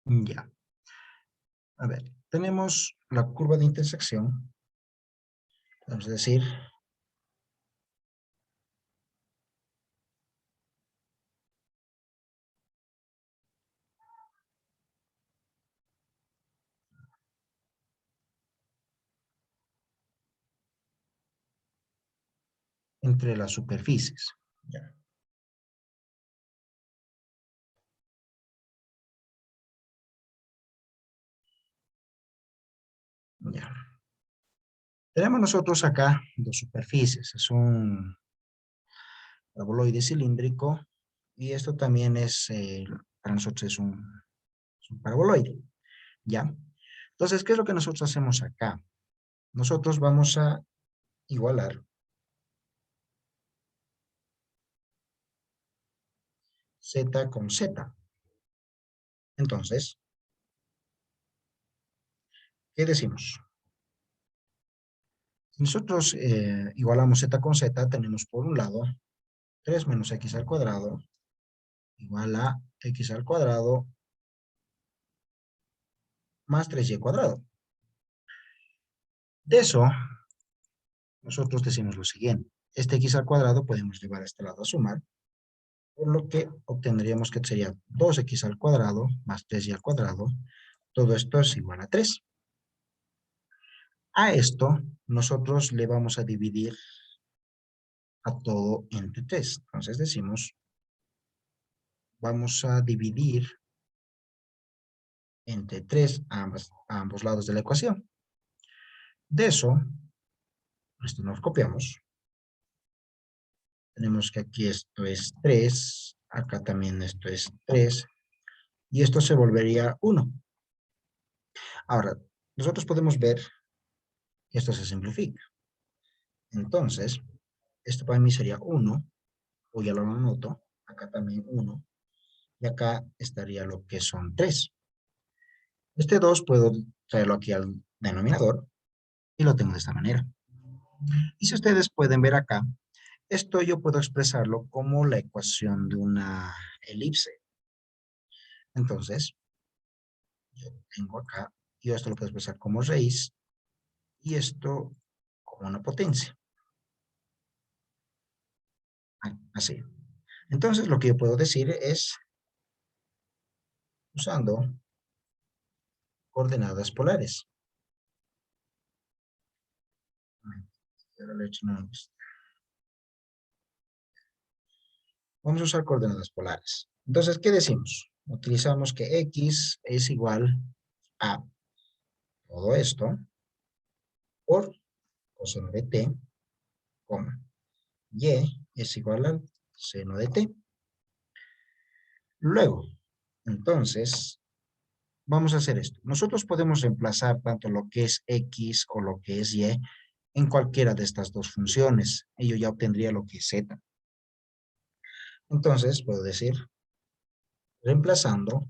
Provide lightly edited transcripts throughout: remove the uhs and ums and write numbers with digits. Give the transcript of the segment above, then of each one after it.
Ya. A ver, tenemos la curva de intersección. Vamos a decir, entre las superficies. Ya. Ya. Tenemos nosotros acá dos superficies. Es un paraboloide cilíndrico y esto también es, para nosotros es un paraboloide. ¿Ya? Entonces, ¿qué es lo que nosotros hacemos acá? Nosotros vamos a igualar z con z. Entonces, ¿qué decimos? Si nosotros igualamos z con z, tenemos por un lado 3 menos x al cuadrado igual a x al cuadrado más 3y al cuadrado. De eso, nosotros decimos lo siguiente. Este x al cuadrado podemos llevar a este lado a sumar, por lo que obtendríamos que sería 2x al cuadrado más 3y al cuadrado. Todo esto es igual a 3. A esto, nosotros le vamos a dividir a todo entre 3. Entonces decimos, vamos a dividir entre 3 a ambos lados de la ecuación. De eso, esto nos copiamos. Tenemos que aquí esto es 3, acá también esto es 3, y esto se volvería 1. Ahora, nosotros podemos ver que esto se simplifica. Entonces, esto para mí sería 1, o ya lo anoto, acá también 1, y acá estaría lo que son 3. Este 2 puedo traerlo aquí al denominador, y lo tengo de esta manera. Y si ustedes pueden ver acá, esto yo puedo expresarlo como la ecuación de una elipse. Entonces, yo tengo acá, yo esto lo puedo expresar como raíz, y esto como una potencia. Así. Entonces, lo que yo puedo decir es, usando coordenadas polares. Vamos a usar coordenadas polares. Entonces, ¿qué decimos? Utilizamos que x es igual a todo esto por coseno de t, coma, y es igual al seno de t. Luego, entonces, vamos a hacer esto. Nosotros podemos reemplazar tanto lo que es x o lo que es y en cualquiera de estas dos funciones. Y yo ya obtendría lo que es z. Entonces, puedo decir, reemplazando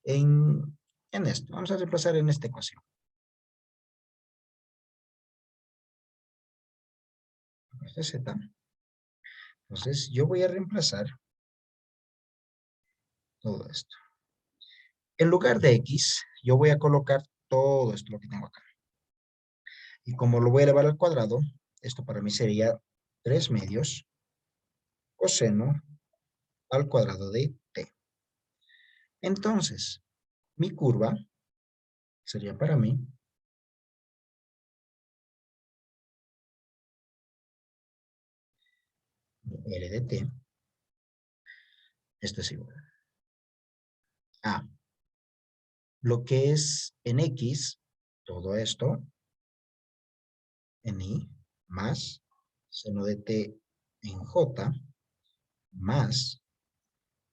en esto. Vamos a reemplazar en esta ecuación. Este es z. Entonces, yo voy a reemplazar todo esto. En lugar de x, yo voy a colocar todo esto, lo que tengo acá. Y como lo voy a elevar al cuadrado, esto para mí sería 3 medios coseno al cuadrado de t. Entonces, mi curva sería para mí L de t. Esto es igual a lo que es en x, todo esto, en y, más seno de t en j, más,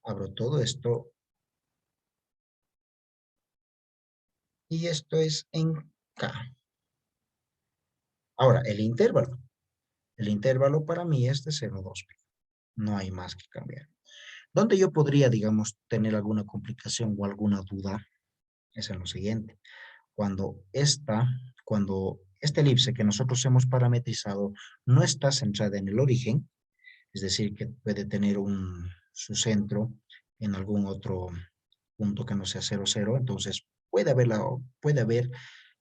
abro todo esto, y esto es en k. Ahora, el intervalo. El intervalo para mí es de 0,2pi. No hay más que cambiar. Donde yo podría, digamos, tener alguna complicación o alguna duda es en lo siguiente. Cuando esta elipse que nosotros hemos parametrizado no está centrada en el origen, es decir, que puede tener su centro en algún otro punto que no sea 0, 0, entonces puede haber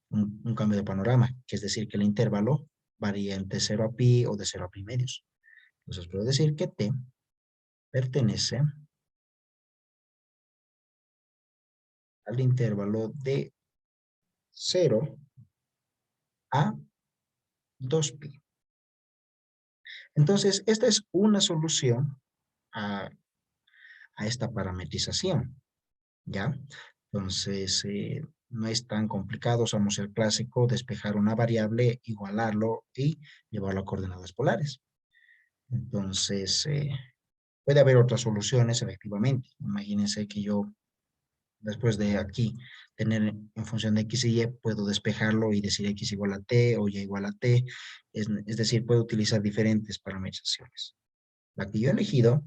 un cambio de panorama, que es decir, que el intervalo varía entre 0 a pi o de 0 a pi medios. Entonces puedo decir que t pertenece al intervalo de 0 a 2pi. Entonces, esta es una solución a, a esta parametrización, ¿ya? Entonces, no es tan complicado, usamos el clásico, despejar una variable, igualarlo y llevarlo a coordenadas polares. Entonces, puede haber otras soluciones, efectivamente. Imagínense que yo, después de aquí, tener en función de x y y, puedo despejarlo y decir x igual a t o y igual a t. Es decir, puedo utilizar diferentes parametrizaciones. La que yo he elegido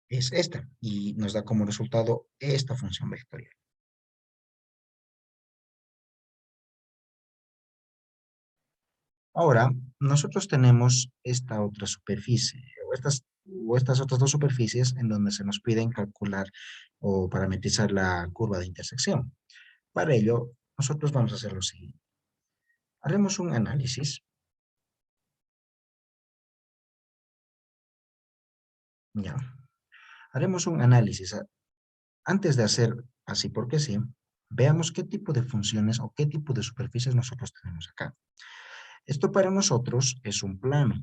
es esta y nos da como resultado esta función vectorial. Ahora, nosotros tenemos esta otra superficie, o estas otras dos superficies en donde se nos piden calcular o parametrizar la curva de intersección. Para ello, nosotros vamos a hacer lo siguiente. Haremos un análisis, ya. Haremos un análisis. Antes de hacer así porque sí, veamos qué tipo de funciones o qué tipo de superficies nosotros tenemos acá. Esto para nosotros es un plano.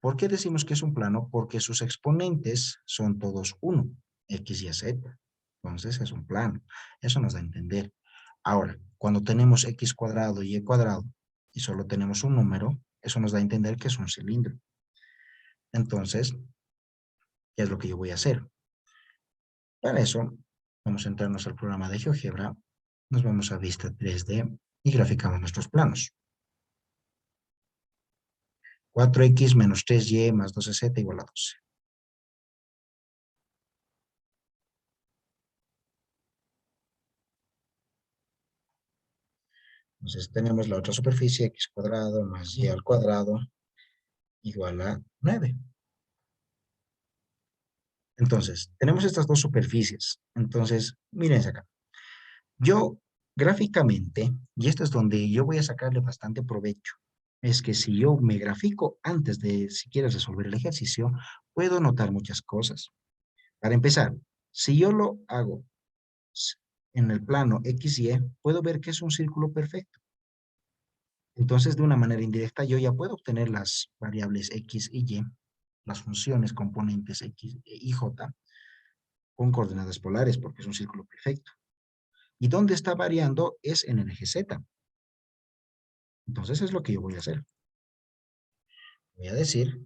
¿Por qué decimos que es un plano? Porque sus exponentes son todos 1, x y z. Entonces es un plano. Eso nos da a entender. Ahora, cuando tenemos x cuadrado y y cuadrado y solo tenemos un número, eso nos da a entender que es un cilindro. Entonces, ¿qué es lo que yo voy a hacer? Para eso, vamos a entrarnos al programa de GeoGebra, nos vamos a vista 3D y graficamos nuestros planos. 4x menos 3y más 12z igual a 12. Entonces tenemos la otra superficie, x cuadrado más y al cuadrado igual a 9. Entonces, tenemos estas dos superficies. Entonces, mírense acá. Yo, gráficamente, y esto es donde yo voy a sacarle bastante provecho, es que si yo me grafico antes de siquiera resolver el ejercicio, puedo notar muchas cosas. Para empezar, si yo lo hago en el plano x y, puedo ver que es un círculo perfecto. Entonces, de una manera indirecta, yo ya puedo obtener las variables x y y, las funciones componentes x y j, con coordenadas polares, porque es un círculo perfecto. ¿Y dónde está variando? Es en el eje z. Entonces, es lo que yo voy a hacer. Voy a decir,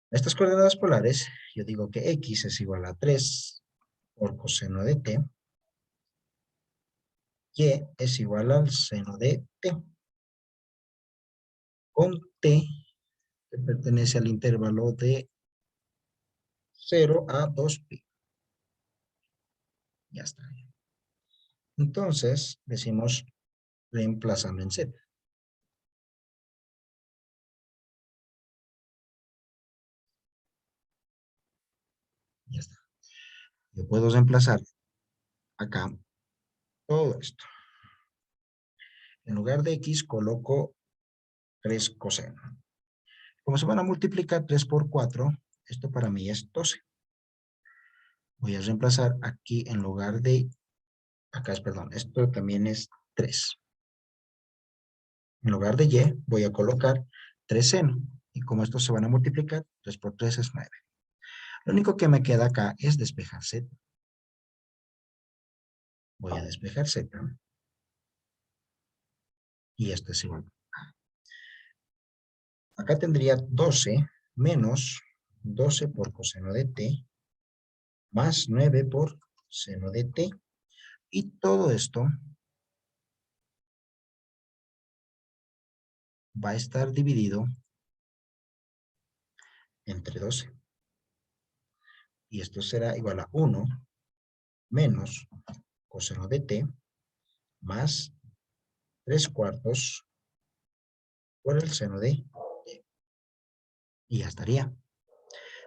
estas coordenadas polares, yo digo que x es igual a 3 por coseno de t, y es igual al seno de t, con t que pertenece al intervalo de 0 a 2pi. Ya está. Entonces, decimos reemplazando en z. Ya está. Yo puedo reemplazar acá todo esto. En lugar de x coloco 3 coseno. Como se van a multiplicar 3 por 4, esto para mí es 12. Voy a reemplazar aquí en lugar de, acá es, perdón, esto también es 3. En lugar de y, voy a colocar 3 seno. Y como estos se van a multiplicar, 3 por 3 es 9. Lo único que me queda acá es despejar z. Voy a despejar z. Y esto es igual. Acá tendría 12 menos 12 por coseno de t más 9 por seno de t. Y todo esto va a estar dividido entre 12. Y esto será igual a 1 menos coseno de t más 3 cuartos por el seno de t. Y ya estaría.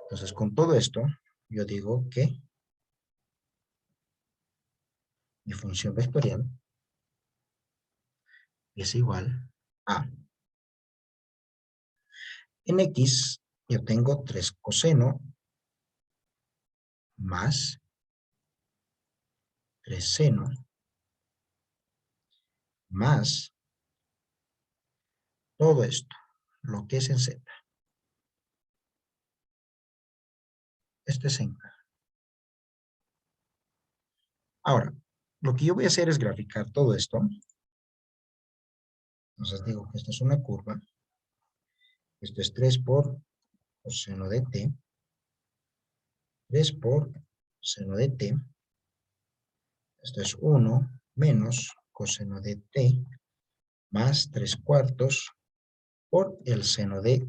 Entonces, con todo esto, yo digo que mi función vectorial es igual a, en X, yo tengo 3 coseno más 3 seno más todo esto, lo que es en Z. Esto es en K. Ahora, lo que yo voy a hacer es graficar todo esto. Entonces digo que esto es una curva. Esto es 3 por coseno de t. 3 por seno de t. Esto es 1 menos coseno de t más 3 cuartos por el seno de...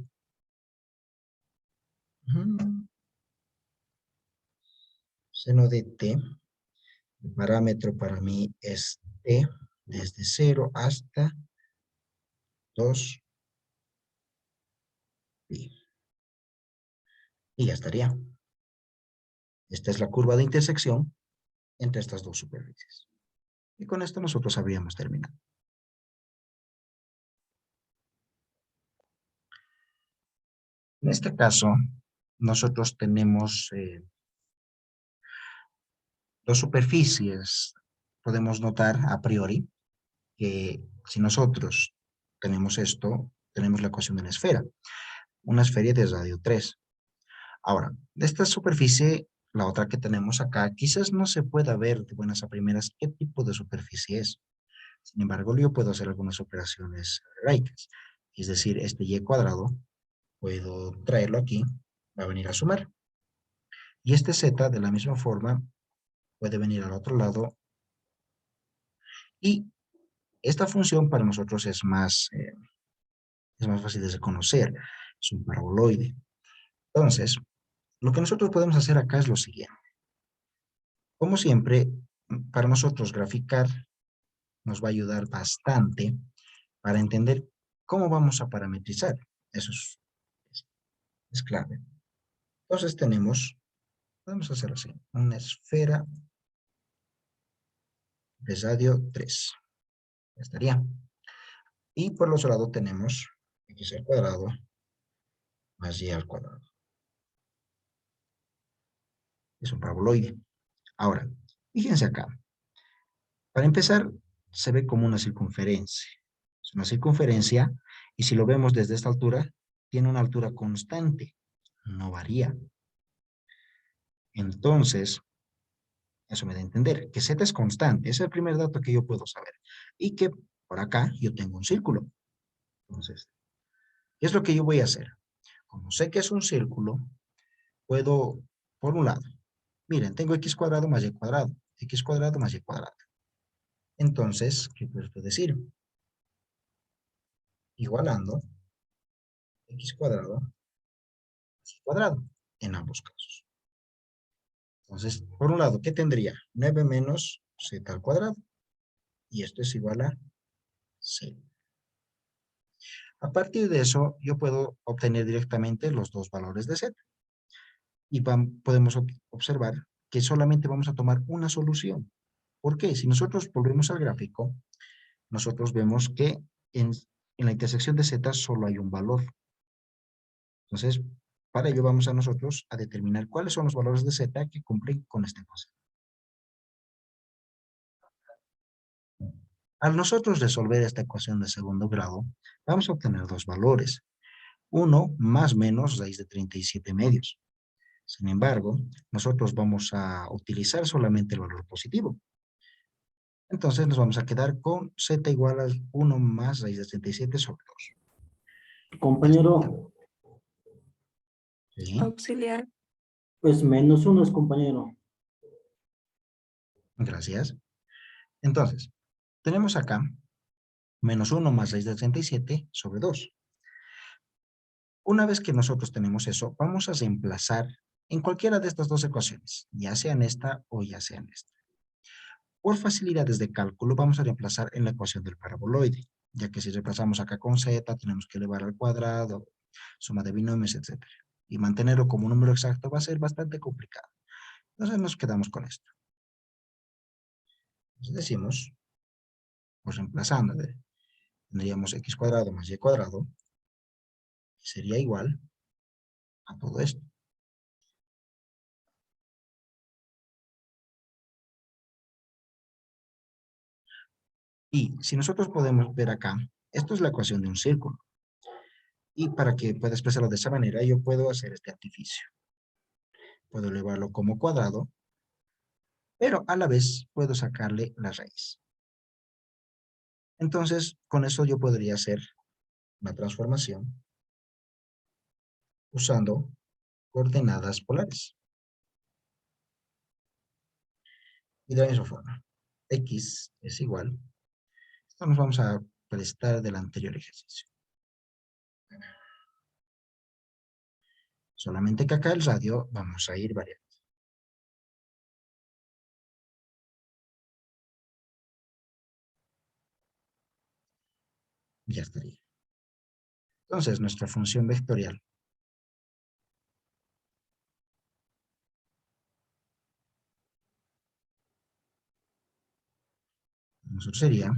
Seno de t. El parámetro para mí es t desde 0 hasta 2pi. Y ya estaría. Esta es la curva de intersección entre estas dos superficies. Y con esto nosotros habríamos terminado. En este caso, nosotros tenemos dos superficies. Podemos notar a priori que si nosotros tenemos esto, tenemos la ecuación de una esfera. Una esfera de radio 3. Ahora, de esta superficie, la otra que tenemos acá, quizás no se pueda ver de buenas a primeras qué tipo de superficie es. Sin embargo, yo puedo hacer algunas operaciones algebraicas. Es decir, este y cuadrado, puedo traerlo aquí, va a venir a sumar. Y este z, de la misma forma, puede venir al otro lado. Y esta función para nosotros es más fácil de conocer. Es un paraboloide. Entonces, lo que nosotros podemos hacer acá es lo siguiente. Como siempre, para nosotros graficar nos va a ayudar bastante para entender cómo vamos a parametrizar. Eso es clave. Entonces podemos hacer así, una esfera de radio 3. Ya estaría. Y por el otro lado tenemos x al cuadrado más y al cuadrado. Es un paraboloide. Ahora, fíjense acá. Para empezar, se ve como una circunferencia. Es una circunferencia, y si lo vemos desde esta altura, tiene una altura constante, no varía. Entonces, eso me da a entender que z es constante, ese es el primer dato que yo puedo saber. Y que por acá yo tengo un círculo. Entonces, ¿qué es lo que yo voy a hacer? Como sé que es un círculo, puedo, por un lado, miren, tengo x cuadrado más y cuadrado, x cuadrado más y cuadrado. Entonces, ¿qué puedo decir? Igualando x cuadrado más y cuadrado en ambos casos. Entonces, por un lado, ¿qué tendría? 9 menos z al cuadrado. Y esto es igual a 0. A partir de eso, yo puedo obtener directamente los dos valores de z. Y podemos observar que solamente vamos a tomar una solución. ¿Por qué? Si nosotros volvemos al gráfico, nosotros vemos que en la intersección de z solo hay un valor. Entonces, para ello vamos a nosotros a determinar cuáles son los valores de z que cumplen con esta cosa. Al nosotros resolver esta ecuación de segundo grado, vamos a obtener dos valores. Uno más menos raíz de 37 medios. Sin embargo, nosotros vamos a utilizar solamente el valor positivo. Entonces nos vamos a quedar con z igual a 1 más raíz de 37 sobre 2. Compañero, ¿Sí? Auxiliar. pues -1 es compañero. Gracias. Entonces, tenemos acá menos 1 más raíz de 37 sobre 2. Una vez que nosotros tenemos eso, vamos a reemplazar en cualquiera de estas dos ecuaciones, ya sea en esta o ya sea en esta. Por facilidades de cálculo, vamos a reemplazar en la ecuación del paraboloide, ya que si reemplazamos acá con z, tenemos que elevar al cuadrado, suma de binomios, etc. Y mantenerlo como un número exacto va a ser bastante complicado. Entonces nos quedamos con esto. Entonces decimos, pues reemplazando, tendríamos x cuadrado más y cuadrado, que sería igual a todo esto. Y si nosotros podemos ver acá, esto es la ecuación de un círculo. Y para que pueda expresarlo de esa manera, yo puedo hacer este artificio. Puedo elevarlo como cuadrado, pero a la vez puedo sacarle la raíz. Entonces, con eso yo podría hacer la transformación usando coordenadas polares. Y de la misma forma, x es igual. Esto nos vamos a prestar del anterior ejercicio. Solamente que acá el radio vamos a ir variando. Ya estaría. Entonces, nuestra función vectorial nosotros sería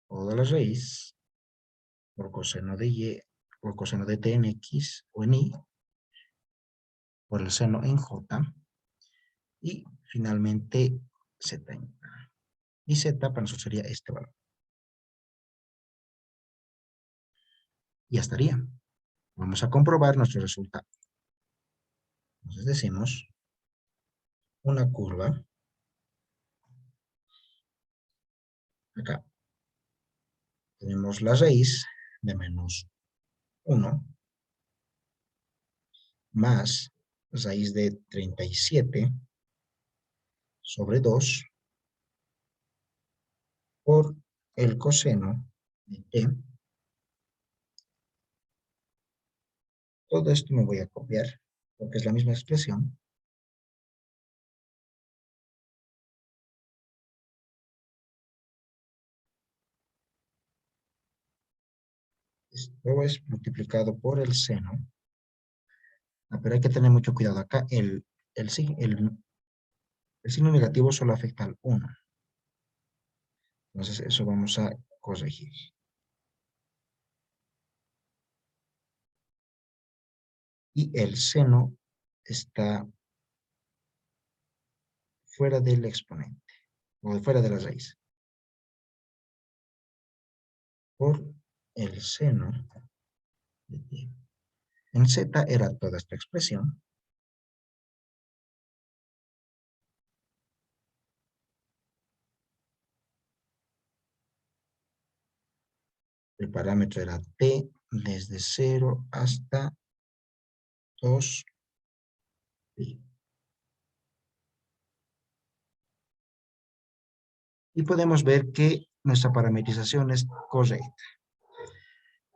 toda la raíz por coseno de y, por coseno de t en x o en y, por el seno en j, y finalmente z en a. Y z para nosotros sería este valor. Y ya estaría. Vamos a comprobar nuestro resultado. Entonces decimos una curva, acá tenemos la raíz de menos 1 más raíz de 37 sobre 2 por el coseno de t. Todo esto me voy a copiar porque es la misma expresión. Esto es multiplicado por el seno. Pero hay que tener mucho cuidado acá. El signo negativo solo afecta al 1. Entonces eso vamos a corregir. Y el seno está fuera del exponente, o fuera de la raíz. Por el seno de t. En z era toda esta expresión. El parámetro era t desde 0 hasta 2 pi. Y podemos ver que nuestra parametrización es correcta.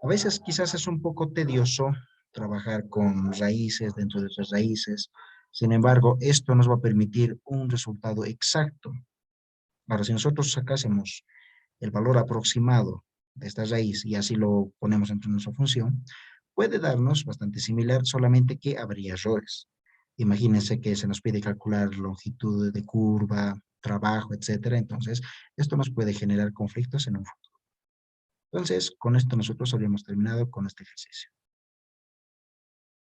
A veces quizás es un poco tedioso trabajar con raíces dentro de otras raíces. Sin embargo, esto nos va a permitir un resultado exacto. Ahora, si nosotros sacásemos el valor aproximado de esta raíz y así lo ponemos dentro de nuestra función, puede darnos bastante similar, solamente que habría errores. Imagínense que se nos pide calcular longitud de curva, trabajo, etcétera. Entonces, esto nos puede generar conflictos en un futuro. Entonces, con esto nosotros habríamos terminado con este ejercicio.